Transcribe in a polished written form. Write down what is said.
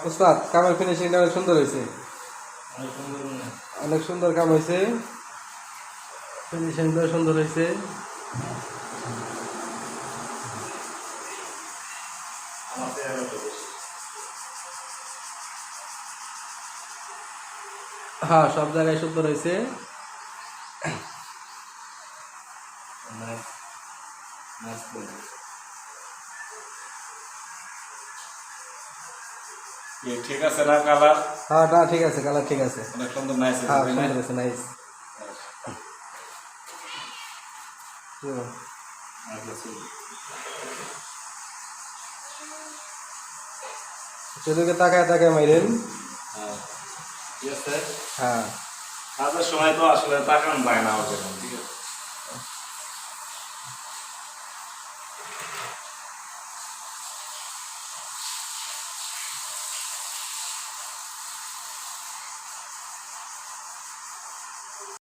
উস্তাদ কামের ফিনিশিংটা অনেক সুন্দর হয়েছে, অনেক সুন্দর কাম হয়েছে, ফিনিশিংটা সুন্দর হয়েছে। হ্যাঁ, সব জায়গায় সুন্দর হয়েছে। ঠিক আছে না কালার? হ্যাঁ, না ঠিক আছে, কালার ঠিক আছে। অনেক সুন্দর, নাইস। হ্যাঁ, সুন্দর হয়েছে, নাইস। সেদিকে তাকায় তাকায় মাইরেন। ঠিক আছে। হ্যাঁ, কাজের সময় তো আসলে তাকান যায় না, ঠিক আছে।